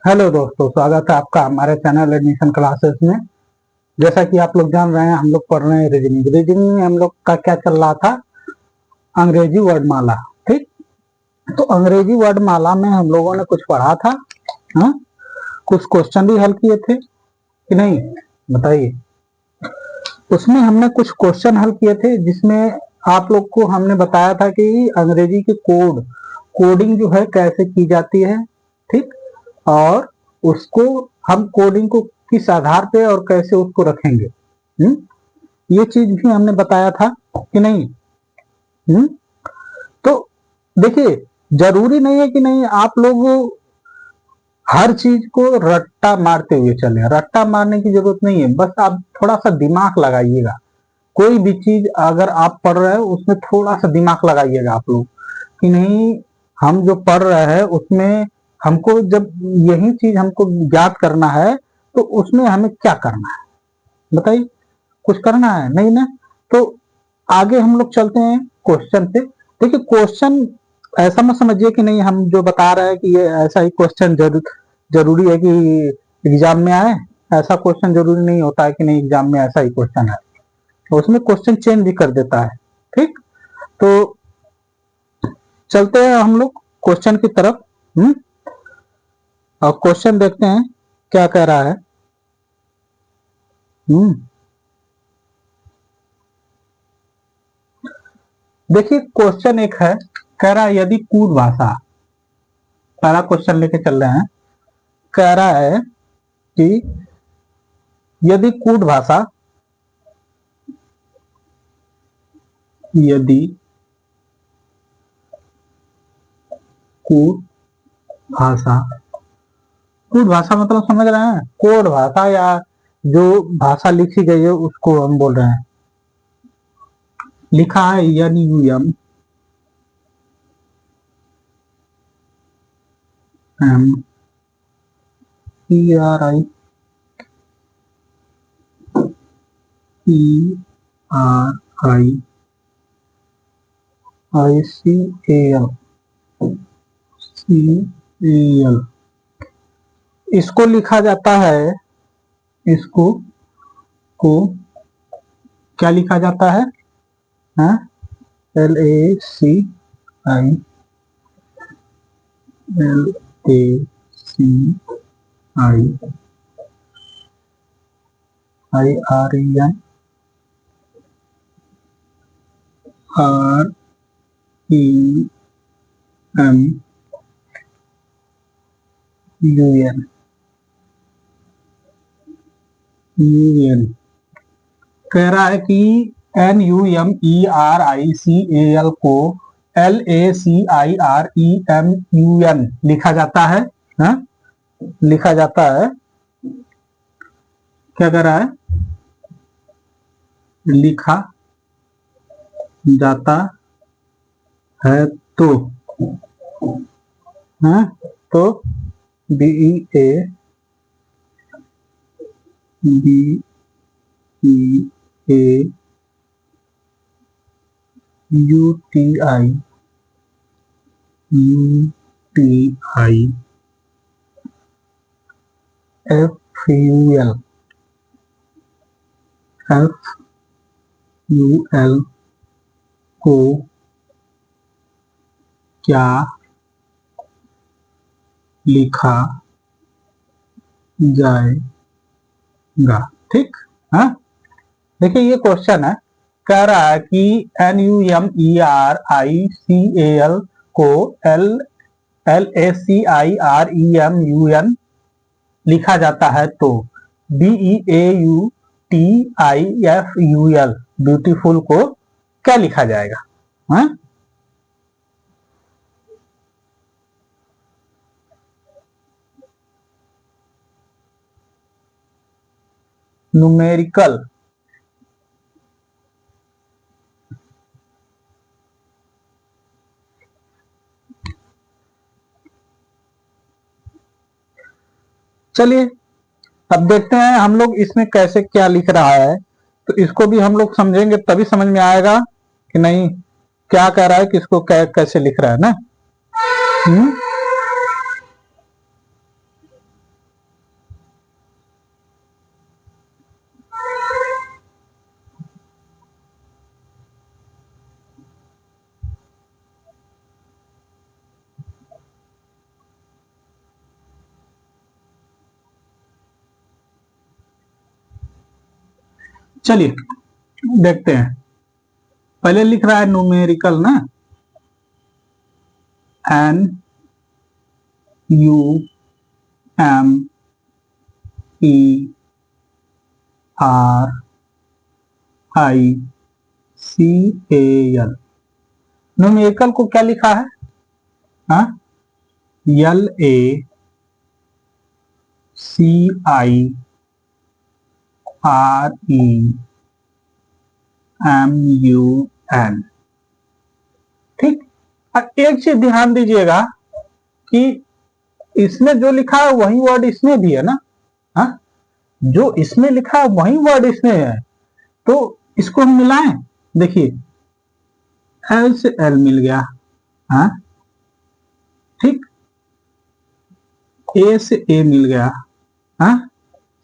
Hello दोस्तों, स्वागत है आपका हमारे चैनल एडमिशन क्लासेस में। जैसा कि आप लोग जान रहे हैं, हम लोग पढ़ रहे हैं रीजनिंग में हम लोग का क्या चल रहा था, अंग्रेजी वर्णमाला। ठीक, तो अंग्रेजी वर्णमाला में हम लोगों ने कुछ पढ़ा था। हाँ, कुछ क्वेश्चन भी हल किए थे कि नहीं, बताइए। उसमें हमने कुछ क्वेश्चन हल किए थे जिसमें आप लोग को हमने बताया था कि अंग्रेजी के कोडिंग जो है कैसे की जाती है। ठीक, और उसको हम कोडिंग को किस आधार पे और कैसे उसको रखेंगे, ये चीज भी हमने बताया था कि नहीं। तो देखिए, जरूरी नहीं है कि नहीं आप लोग हर चीज को रट्टा मारते हुए चले। रट्टा मारने की जरूरत नहीं है, बस आप थोड़ा सा दिमाग लगाइएगा। कोई भी चीज अगर आप पढ़ रहे हो उसमें थोड़ा सा दिमाग लगाइएगा आप लोग कि नहीं, हम जो पढ़ रहे हैं उसमें हमको जब यही चीज हमको ज्ञात करना है तो उसमें हमें क्या करना है, बताइए। कुछ करना है नहीं ना। तो आगे हम लोग चलते हैं क्वेश्चन पे। देखिए, क्वेश्चन ऐसा मत समझिए कि नहीं हम जो बता रहे हैं कि ये ऐसा ही क्वेश्चन जरूरी है कि एग्जाम में आए। ऐसा क्वेश्चन जरूरी नहीं होता है कि नहीं एग्जाम में ऐसा ही क्वेश्चन है, तो उसमें क्वेश्चन चेंज भी कर देता है। ठीक, तो चलते हैं हम लोग क्वेश्चन की तरफ। और क्वेश्चन देखते हैं क्या कह रहा है। देखिए, क्वेश्चन एक है, कह रहा है यदि कूट भाषा, पहला क्वेश्चन लेके चल रहे हैं। कह रहा है कि यदि कूट भाषा, यदि कूट भाषा, कूट भाषा मतलब समझ रहे हैं, कोड भाषा या जो भाषा लिखी गई है उसको हम बोल रहे हैं। लिखा है NUM TRI ICAL इसको लिखा जाता है। इसको को क्या लिखा जाता है? LACIRIAN कह रहा है कि NUMERICAL को LACIREMUN लिखा जाता है। लिखा जाता है। क्या कह रहा है? लिखा जाता है तो, तो BUTIUTIFUL को क्या लिखा जाएगा? ठीक है। देखिए, ये क्वेश्चन है, कह रहा है कि NUMERICAL को LACIREMUN लिखा जाता है तो BEAUTIFUL ब्यूटीफुल को क्या लिखा जाएगा? न्यूमेरिकल। चलिए अब देखते हैं हम लोग इसमें कैसे क्या लिख रहा है, तो इसको भी हम लोग समझेंगे तभी समझ में आएगा कि नहीं क्या कह रहा है, किसको कैसे लिख रहा है ना। चलिए देखते हैं। पहले लिख रहा है न्यूमेरिकल ना, NUMERICAL। न्यूमेरिकल को क्या लिखा है? हाँ, LACIREMUN। ठीक। अब एक चीज ध्यान दीजिएगा कि इसमें जो लिखा है वही वर्ड इसमें भी है ना। हाँ, जो इसमें लिखा है वही वर्ड इसमें है, तो इसको हम मिलाएं। देखिए एल से एल मिल गया, हाँ ठीक, ए से ए मिल गया, हाँ,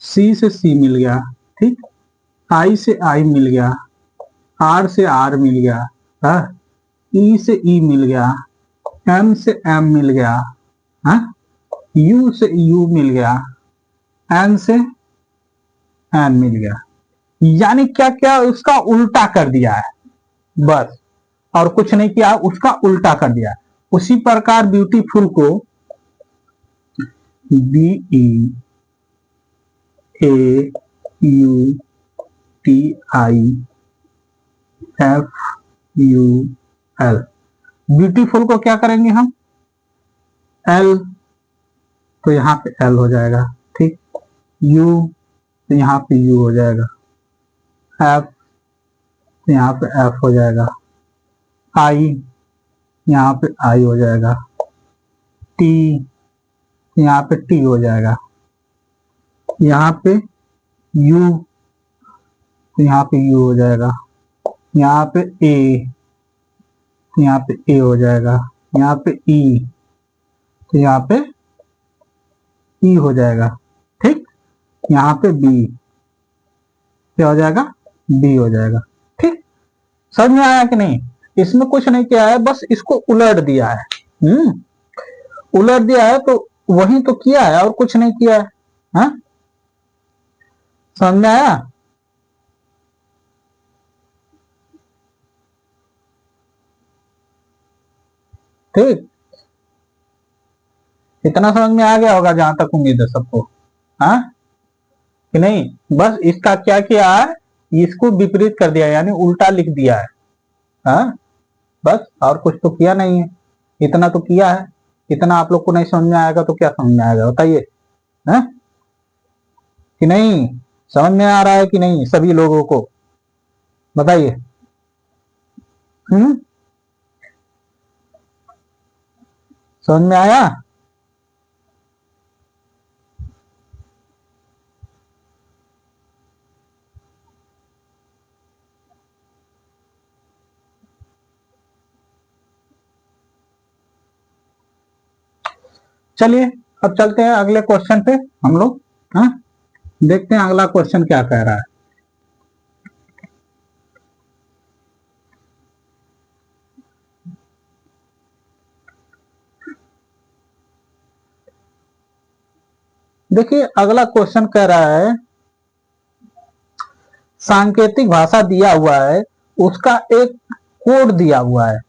सी से सी मिल गया, ठीक, आई से आई मिल गया, आर से आर मिल गया, हाँ, ई से ई मिल गया, एम से एम मिल गया, हाँ, यू से यू मिल गया, एन से एन मिल गया। यानी क्या क्या उसका उल्टा कर दिया है, बस, और कुछ नहीं किया, उसका उल्टा कर दिया। उसी प्रकार ब्यूटीफुल को BEAUTIFUL, ब्यूटीफुल को क्या करेंगे हम, एल तो यहाँ पे एल हो जाएगा, ठीक, यू तो यहाँ पे यू हो जाएगा, एफ तो यहाँ पे एफ हो जाएगा, आई यहाँ पे आई हो जाएगा, टी यहाँ पे टी हो जाएगा, यहाँ पे यू तो यहाँ पे यू हो जाएगा, यहाँ पे ए तो यहाँ पे ए हो जाएगा, यहाँ पे ई तो यहाँ पे ई हो जाएगा, ठीक, यहाँ पे बी क्या हो जाएगा, बी हो जाएगा। ठीक, समझ में आया कि नहीं? इसमें कुछ नहीं किया है, बस इसको उलट दिया है। उलट दिया है तो वही तो किया है और कुछ नहीं किया है। हाँ, समझ में आया? ठीक, इतना समझ में आ गया होगा जहां तक उम्मीद है सबको। हाँ कि नहीं? बस इसका क्या किया है, इसको विपरीत कर दिया, यानी उल्टा लिख दिया है। हाँ, बस, और कुछ तो किया नहीं है, इतना तो किया है। इतना आप लोग को नहीं समझ में आएगा तो क्या समझ में आएगा, बताइए? है कि नहीं? समझ में आ रहा है कि नहीं सभी लोगों को, बताइए। समझ में आया? चलिए अब चलते हैं अगले क्वेश्चन पे हम लोग। हाँ, देखते हैं अगला क्वेश्चन क्या कह रहा है। देखिए अगला क्वेश्चन कह रहा है, सांकेतिक भाषा दिया हुआ है, उसका एक कोड दिया हुआ है।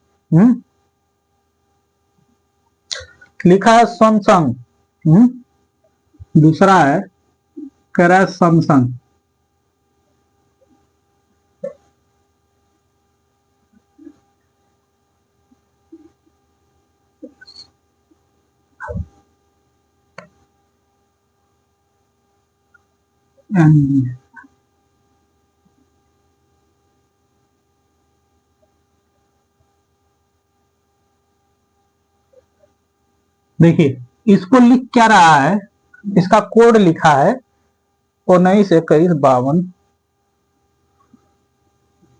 लिखा है सैमसंग, दूसरा है कह रहा है सैमसंग। देखिए इसको लिख क्या रहा है, इसका कोड लिखा है 19 21 52,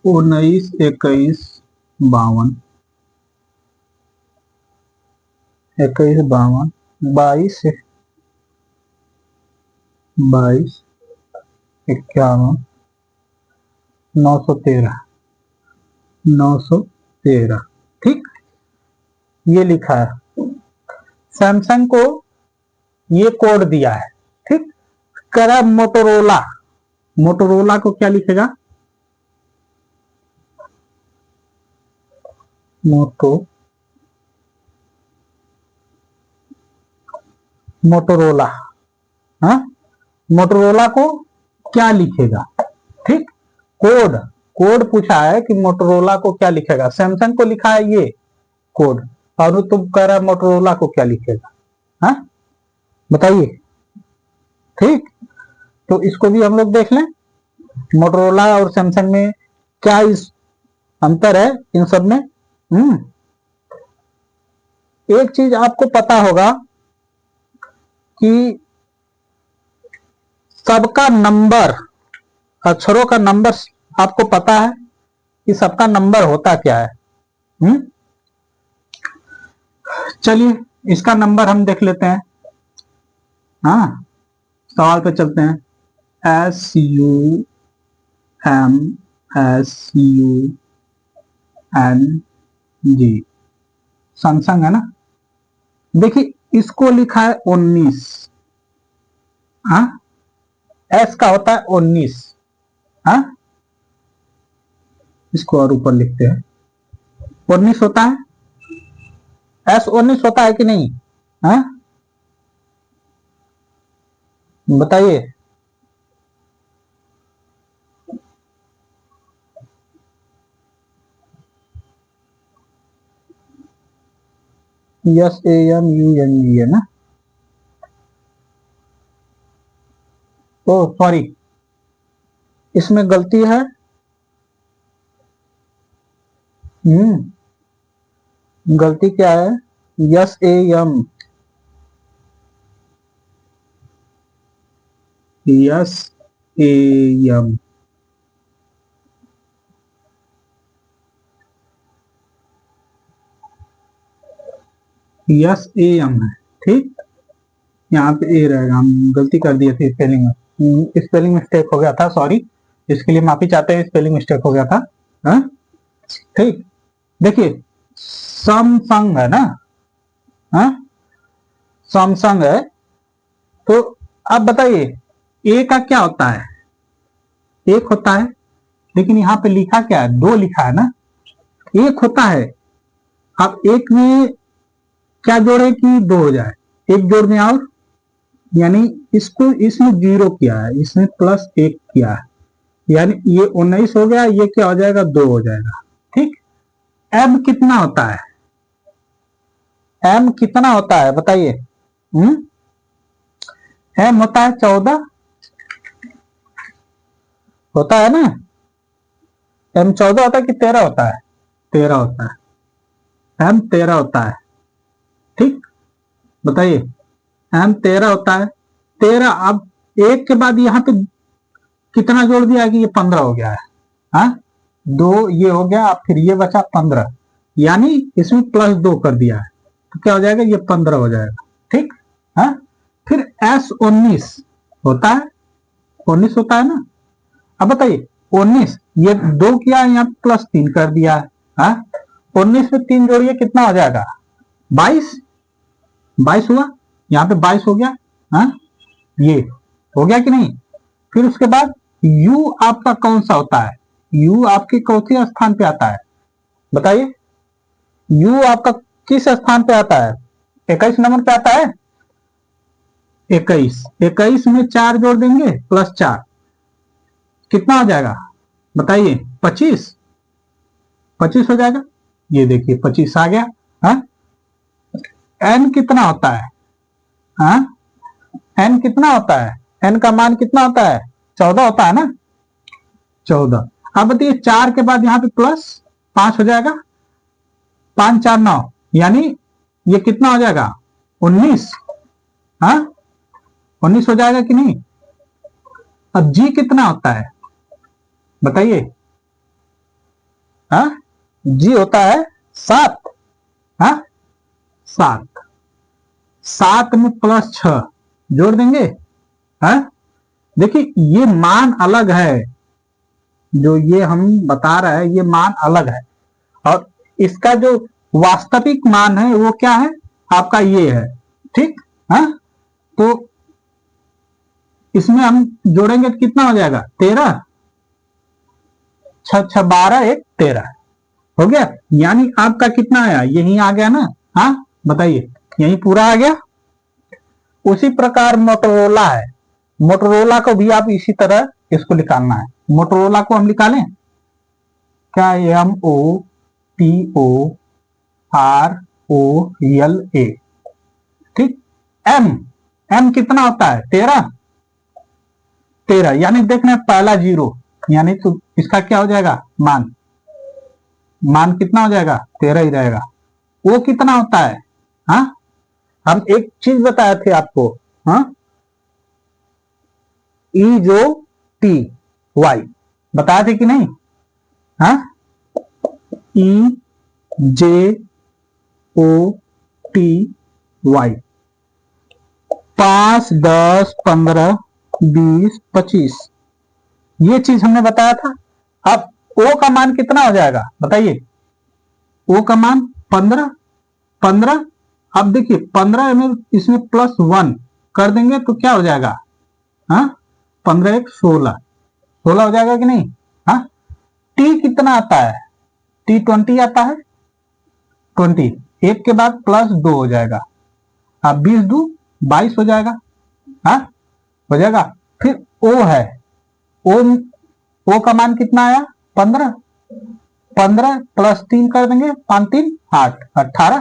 19 21 52, 21 52, 22 22 51, 913, 913। ठीक, ये लिखा है। सैमसंग को ये कोड दिया है। ठीक, कह रहा मोटोरोला, मोटोरोला को क्या लिखेगा, मोटोरोला। हाँ, मोटोरोला को क्या लिखेगा? ठीक, कोड कोड पूछा है कि मोटोरोला को क्या लिखेगा। सैमसंग को लिखा है ये कोड, और तुम कह रहा है मोटोरोला को क्या लिखेगा? हाँ, बताइए। ठीक, तो इसको भी हम लोग देख लें, मोटोरोला और सैमसंग में क्या इस अंतर है इन सब में। एक चीज आपको पता होगा कि सबका नंबर, अक्षरों का नंबर आपको पता है कि सबका नंबर होता क्या है। चलिए इसका नंबर हम देख लेते हैं। हाँ, सवाल पे चलते हैं। SUMSUNG, सैमसंग है ना। देखिए इसको लिखा है 19। हाँ, एस का होता है 19। हाँ, इसको और ऊपर लिखते हैं, 19 होता है। एस 19 होता है कि नहीं? हाँ, बताइए। SAMUNG है ना। ओ सॉरी, इसमें गलती है। गलती क्या है? SAM, SAM। SAM है, ठीक। यहाँ पे ए रहेगा, हम गलती कर दिए थे स्पेलिंग में। स्पेलिंग मिस्टेक हो गया था, सॉरी, इसके लिए माफी चाहते हैं, स्पेलिंग मिस्टेक हो गया था। हाँ, ठीक। देखिए सैमसंग है ना। हाँ, सैमसंग है, तो आप बताइए ए का क्या होता है? एक होता है, लेकिन यहाँ पे लिखा क्या है? दो लिखा है ना। एक होता है, अब एक में क्या जोड़े कि दो हो जाए, एक जोड़ में और, यानी इसको इसमें 0 किया है, इसमें +1 किया है, यानी ये 19 हो गया, ये क्या हो जाएगा? 2 हो जाएगा। ठीक, एम कितना होता है? एम कितना होता है बताइए। एम होता है 14, होता है ना। एम 14 होता है कि 13 होता है? 13 होता है। एम 13 होता है, ठीक। बताइए, एम 13 होता है। 13, अब एक के बाद यहाँ पे कितना जोड़ दिया है कि ये 15 हो गया है। हाँ, 2 ये हो गया, अब फिर ये बचा 15, यानी इसमें +2 कर दिया है, तो क्या हो जाएगा? ये 15 हो जाएगा। ठीक। हाँ, फिर S19 होता है, 19 होता है ना। अब बताइए 19, ये 2 किया, यहाँ +3 कर दिया है। हाँ, 19 में 3 जोड़िए, कितना हो जाएगा? 22। 22 हुआ, यहाँ पे 22 हो गया। हाँ, ये हो गया कि नहीं? फिर उसके बाद U आपका कौन सा होता है? U आपके चौथे स्थान पे आता है, बताइए। U आपका किस स्थान पे आता है? 21 नंबर पे आता है। 21 में 4 जोड़ देंगे, +4, कितना हो जाएगा बताइए? 25। 25 हो जाएगा, ये देखिए 25 आ गया। हाँ, N कितना होता है? हाँ, N कितना होता है? N का मान कितना होता है? 14 होता है ना। 14, अब बताइए 4 के बाद यहाँ पे +5 हो जाएगा, 5 4 9, यानी ये कितना हो जाएगा? 19। हाँ, 19 हो जाएगा कि नहीं? अब G कितना होता है बताइए। हाँ, G होता है 7। हाँ, 7, 7 में +6 जोड़ देंगे। हाँ, देखिए ये मान अलग है, जो ये हम बता रहे हैं ये मान अलग है, और इसका जो वास्तविक मान है वो क्या है? आपका ये है, ठीक। हाँ, तो इसमें हम जोड़ेंगे तो कितना हो जाएगा? 13, 6 6 12, 1 13, हो गया, यानी आपका कितना आया, यही आ गया ना। हाँ बताइए, यही पूरा आ गया। उसी प्रकार मोटरोला है, मोटरोला को भी आप इसी तरह इसको निकालना है। मोटरोला को हम निकालें क्या, MOTOROLA, ठीक। एम, एम कितना होता है, 13, 13, यानी देखना पहला जीरो, यानी तो इसका क्या हो जाएगा, मान, मान कितना हो जाएगा, 13 ही रहेगा। वो कितना होता है, हाँ हम एक चीज बताए थे आपको, हाँ EJOTY बताए थे कि नहीं, हाँ EJOTY, 5, 10, 15, 20, 25, ये चीज हमने बताया था। अब ओ का मान कितना हो जाएगा बताइए, ओ का मान 15, 15, अब देखिए 15 में इसमें +1 कर देंगे तो क्या हो जाएगा, हाँ 15 1 16, 16 हो जाएगा कि नहीं। हाँ टी कितना आता है, T20 आता है, 20, एक के बाद +2 हो जाएगा, अब 20 2 22 हो जाएगा, हाँ हो जाएगा। फिर ओ है, ओ का मान कितना आया, 15, 15 +3 कर देंगे, 5 3 8, 18,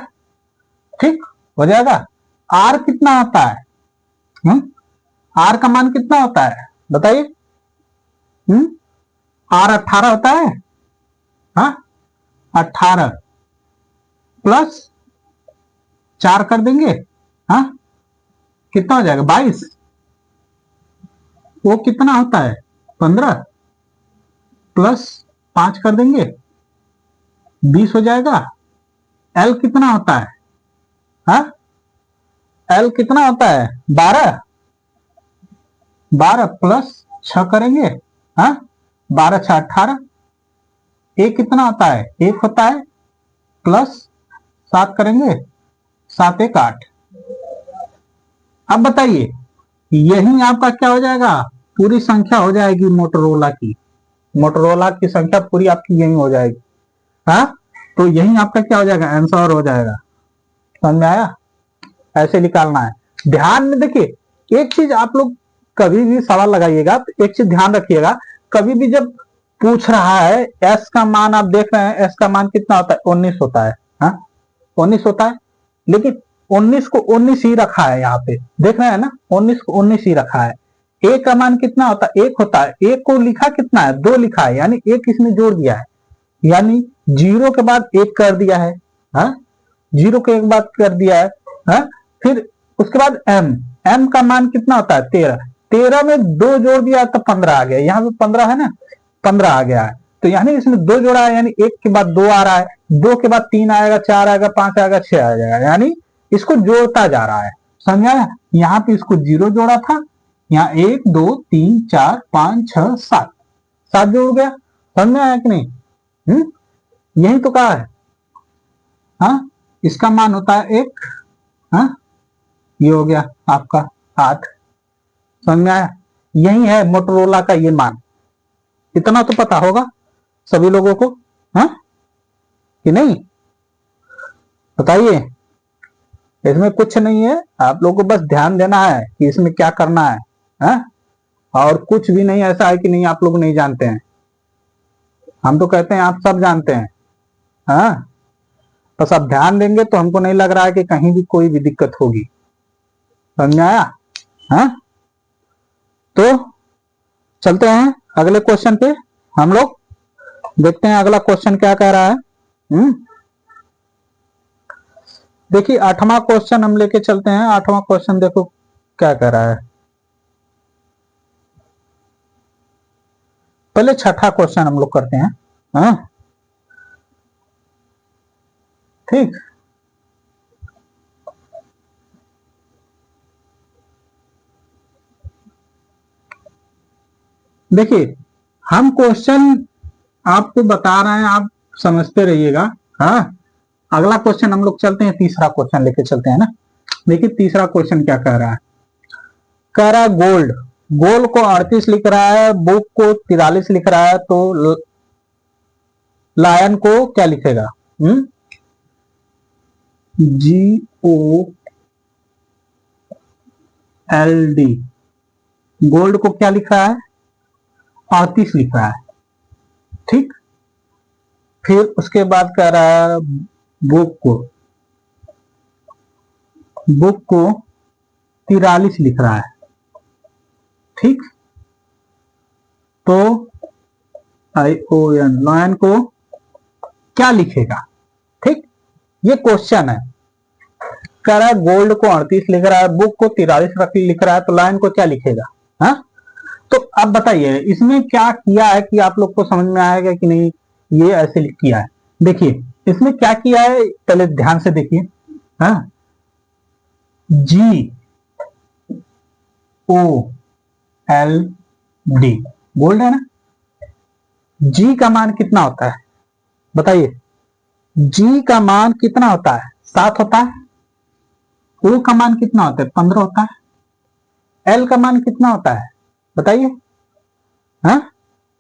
ठीक हो जाएगा। आर कितना होता है, आर का मान कितना होता है बताइए, आर 18 होता है, हाँ 18 +4 कर देंगे, हाँ कितना हो जाएगा, 22। वो कितना होता है, 15 +5 कर देंगे, 20 हो जाएगा। एल कितना होता है, हाँ एल कितना होता है, 12, 12 +6 करेंगे, हाँ 12 6 18। ए कितना होता है, 1 होता है, +7 करेंगे, 7 1 8। अब बताइए, यही आपका क्या हो जाएगा, पूरी संख्या हो जाएगी मोटरोला की, मोटरोला की संख्या पूरी आपकी यही हो जाएगी। हाँ तो यही आपका क्या हो जाएगा, आंसर हो जाएगा। समझ में आया, ऐसे निकालना है। ध्यान में देखिए एक चीज, आप लोग कभी भी सवाल लगाइएगा तो एक चीज ध्यान रखिएगा, कभी भी जब पूछ रहा है एस का मान, आप देख रहे हैं एस का मान कितना होता है, 19 होता है, हाँ 19 होता है, लेकिन 19 को 19 ही रखा है, यहाँ पे देख रहे हैं ना, 19 को 19 ही रखा है। ए का मान कितना होता है, 1 होता है, एक को लिखा कितना है, 2 लिखा है, यानी एक इसमें जोड़ दिया है, यानी 0 के बाद 1 कर दिया है, हाँ 0 के एक बाद कर दिया है, हाँ फिर उसके बाद एम, एम का मान कितना होता है, 13, 13 में 2 जोड़ दिया तो 15 आ गया, यहाँ पे 15 है ना, 15 आ गया है, तो यानी इसमें 2 जोड़ा है, यानी 1 के बाद 2 आ रहा है, 2 के बाद 3 आएगा, 4 आएगा, 5 आएगा, 6 आ जाएगा, यानी इसको जोड़ता जा रहा है। समझा ना, यहाँ पे इसको 0 जोड़ा था, यहाँ 1 2 3 4 5 6 7, 7 जोड़ गया। समझ में आया कि नहीं, यही तो कहा है, हाँ इसका मान होता है 1, हाँ ये हो गया आपका 8। समझ में आया, यही है मोटरोला का ये मान, इतना तो पता होगा सभी लोगों को, हाँ कि नहीं बताइए। इसमें कुछ नहीं है, आप लोगों को बस ध्यान देना है कि इसमें क्या करना है, हाँ? और कुछ भी नहीं ऐसा है कि नहीं आप लोग नहीं जानते हैं, हम तो कहते हैं आप सब जानते हैं, हाँ बस आप ध्यान देंगे तो हमको नहीं लग रहा है कि कहीं भी कोई भी दिक्कत होगी। समझ में आया, हाँ तो चलते हैं अगले क्वेश्चन पे, हम लोग देखते हैं अगला क्वेश्चन क्या कह रहा है। देखिए 8वां क्वेश्चन हम लेके चलते हैं, 8वां क्वेश्चन देखो क्या कह रहा है। पहले 6ठा क्वेश्चन हम लोग करते हैं, हाँ ठीक। देखिए हम क्वेश्चन आपको बता रहे हैं, आप समझते रहिएगा, हाँ अगला क्वेश्चन हम लोग चलते हैं, तीसरा क्वेश्चन लेके चलते हैं ना। देखिए तीसरा क्वेश्चन क्या कह रहा है, कह रहा है गोल्ड, गोल्ड को 38 लिख रहा है, बुक को 43 लिख रहा है, तो लायन को क्या लिखेगा? GOLD, गोल्ड को क्या लिख रहा है? 38 लिख रहा है, ठीक। फिर उसके बाद कह रहा है बुक को 43 लिख रहा है, ठीक। तो ION, लायन को क्या लिखेगा? ठीक, ये क्वेश्चन है। कह रहा है गोल्ड को 38 लिख रहा है, बुक को 43 लिख रहा है, तो लायन को क्या लिखेगा? हाँ, तो अब बताइए इसमें क्या किया है कि आप लोग को समझ में आएगा कि नहीं ये ऐसे किया है। देखिए इसमें क्या किया है, पहले ध्यान से देखिए। हाँ, GOLD, गोल्ड है ना। जी का मान कितना होता है बताइए? जी का मान कितना होता है? 7 होता है। ओ का मान कितना होता है? 15 होता है। एल का मान कितना होता है बताइए? हाँ,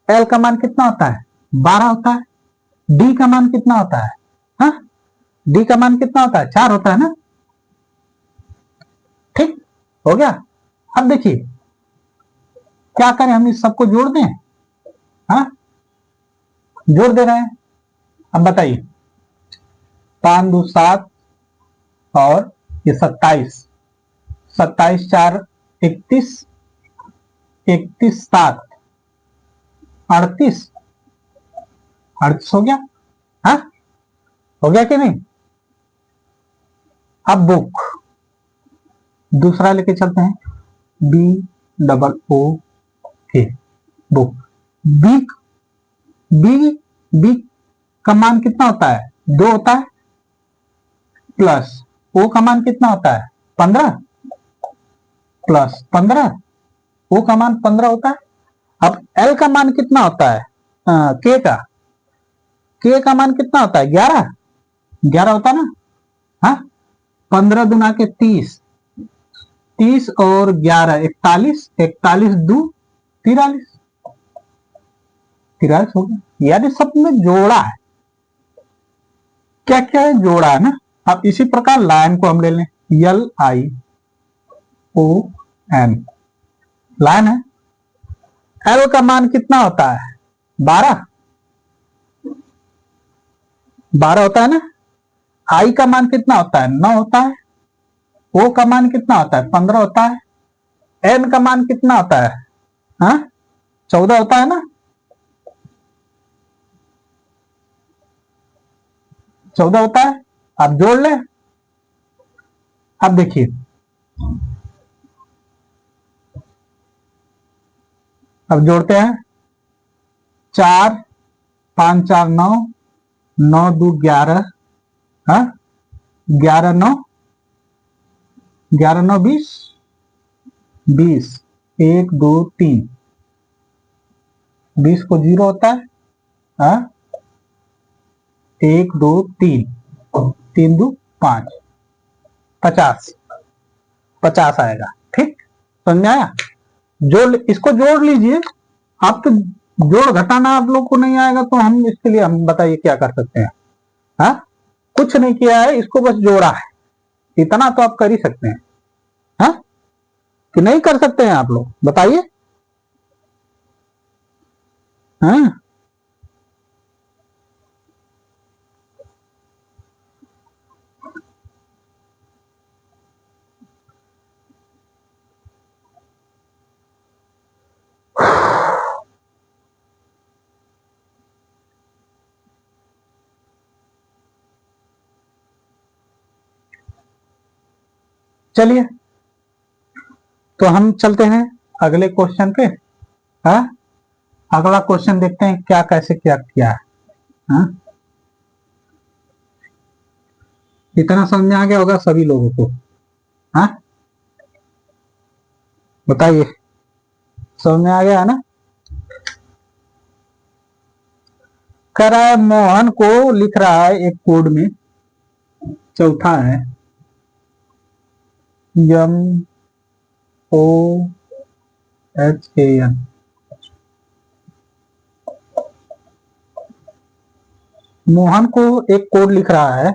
एल का मान कितना होता है? 12 होता है। डी का मान कितना होता है? हाँ, डी का मान कितना होता है? 4 होता है ना, ठीक हो गया। अब देखिए क्या करें, हम इस सबको जोड़ दें? हाँ, जोड़ दे रहे हैं। अब बताइए 5 2 7 और ये 27, 27 4 31, 31 7 38, 38 हो गया। हाँ, हो गया कि नहीं? अब बुक दूसरा लेके चलते हैं, BOOK, book. B B B का मान कितना होता है? 2 होता है। प्लस ओ का मान कितना होता है? 15 प्लस 15, ओ का मान 15 होता है। अब एल का मान कितना होता है? के का मान कितना होता है? 11, 11 होता है ना। हाँ, 15 दूना के 30, 30 और 11 41, 41 2 43, 43 हो गया। यानी सब में जोड़ा है। क्या क्या है? जोड़ा है ना। अब इसी प्रकार लाइन को हम ले लें, LION, लाइन है। एल का मान कितना होता है? 12, 12 होता है ना। आई का मान कितना होता है? 9 होता है। ओ का मान कितना होता है? 15 होता है। एन का मान कितना होता है? हाँ, 14 होता है ना। 14 होता है। आप जोड़ ले। अब देखिए अब जोड़ते हैं। 4 5 4 9, 9 2 11, हाँ, 11 9, 11 9 20, 20 1 2 3, 20 को 0 होता है। हाँ, 1 2 3, 3 2 5, 50, 50 आएगा, ठीक। समझ में आया? जोड़, इसको जोड़ लीजिए। आप तो जोड़ घटाना आप लोग को नहीं आएगा तो हम इसके लिए हम बताइए क्या कर सकते हैं? हाँ, कुछ नहीं किया है, इसको बस जोड़ा है, इतना तो आप कर ही सकते हैं। हाँ, कि नहीं कर सकते हैं आप लोग बताइए? हाँ, चलिए तो हम चलते हैं अगले क्वेश्चन पे। हाँ, अगला क्वेश्चन देखते हैं क्या कैसे क्या किया है। हाँ, इतना समझ में आ गया होगा सभी लोगों को। हाँ, बताइए, समझ में आ गया है ना? कह रहा है मोहन को लिख रहा है एक कोड में, चौथा है MOHAN, मोहन को एक कोड लिख रहा है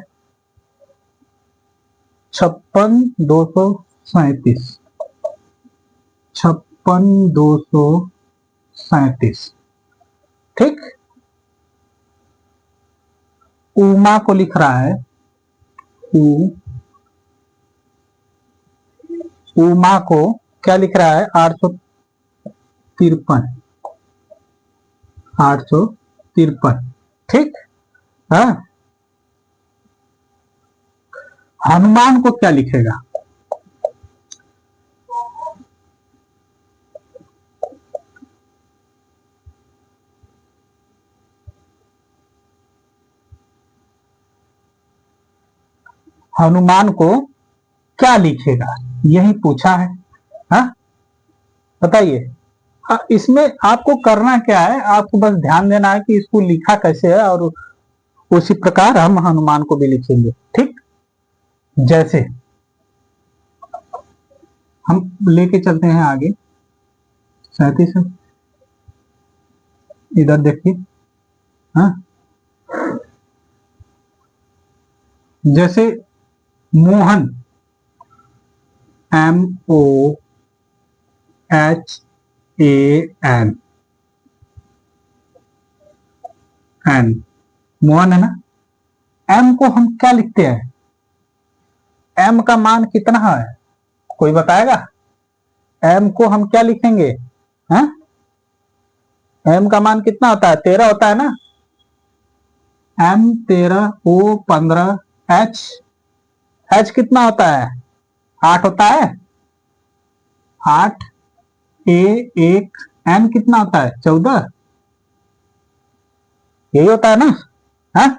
56,237। 56,237, ठीक। उमा को लिख रहा है उमा को क्या लिख रहा है 853। 853, ठीक। हाँ, हनुमान को क्या लिखेगा? हनुमान को क्या लिखेगा, यही पूछा है। हाँ, बताइए। इसमें आपको करना क्या है, आपको बस ध्यान देना है कि इसको लिखा कैसे है, और उसी प्रकार हम हनुमान को भी लिखेंगे, ठीक। जैसे हम लेके चलते हैं आगे 37 है, इधर देखिए। हाँ, जैसे मोहन MOHAN, मोहन है ना। एम को हम क्या लिखते हैं? एम का मान कितना है, कोई बताएगा? एम को हम क्या लिखेंगे? हाँ, एम का मान कितना होता है? 13 होता है ना। M 13, O 15, H कितना होता है? 8 होता है। 8, A 1, N कितना होता है? 14, यही होता है ना। हाँ,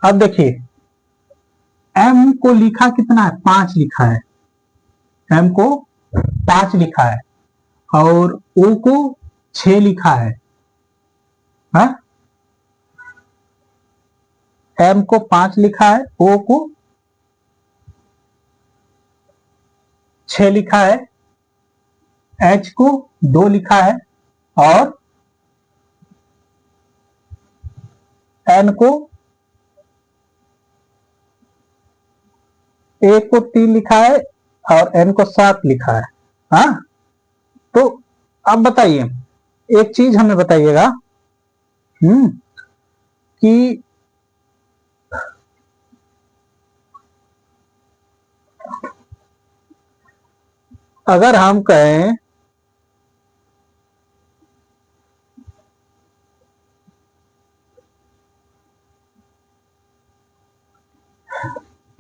अब देखिए, M को लिखा कितना है? 5 लिखा है। M को 5 लिखा है, और O को 6 लिखा है। हाँ, M को 5 लिखा है, O को 6 लिखा है, H को 2 लिखा है, और N को 1 को 3 लिखा है, और N को 7 लिखा है। हाँ, तो अब बताइए, एक चीज हमें बताइएगा कि अगर हम कहें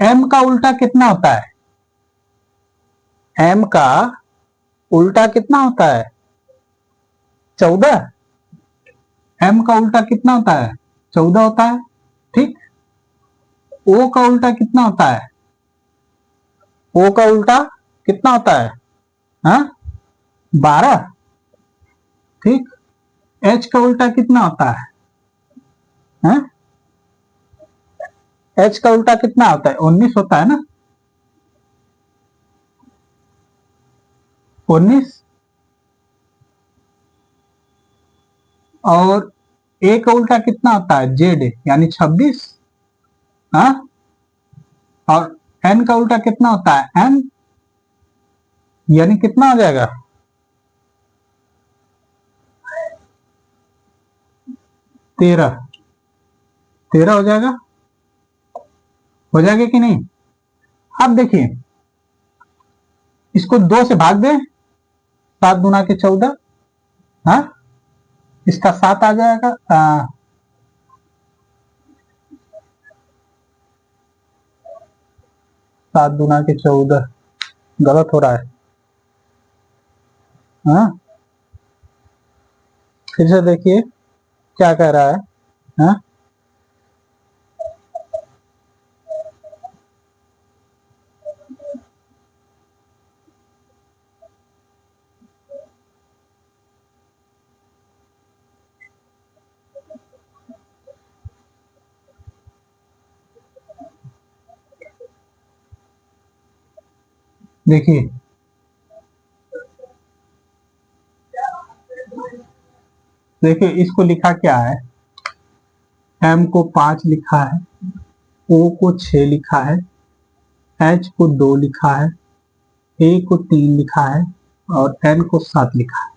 M का उल्टा कितना होता है? M का उल्टा कितना होता है? 14। M का उल्टा कितना होता है? 14 होता है, ठीक। O का उल्टा कितना होता है? O का उल्टा कितना होता है? हाँ, 12, ठीक। H का उल्टा कितना होता है? हाँ? H का उल्टा कितना होता है? 19 होता है ना। 19। और A का उल्टा कितना होता है? Z, यानी 26। हाँ, और N का उल्टा कितना होता है? N, यानी कितना हो जाएगा? 13। 13 हो जाएगा, हो जाएगा कि नहीं? अब देखिए, इसको 2 से भाग दें, 7 दूना के 14। हाँ, इसका 7 आ जाएगा। 7 दूना के 14, गलत हो रहा है। हाँ, फिर से देखिए क्या कह रहा है। हाँ, देखिए, देखिए इसको लिखा क्या है? M को 5 लिखा है, O को 6 लिखा है, H को 2 लिखा है, A को 3 लिखा है और N को 7 लिखा है।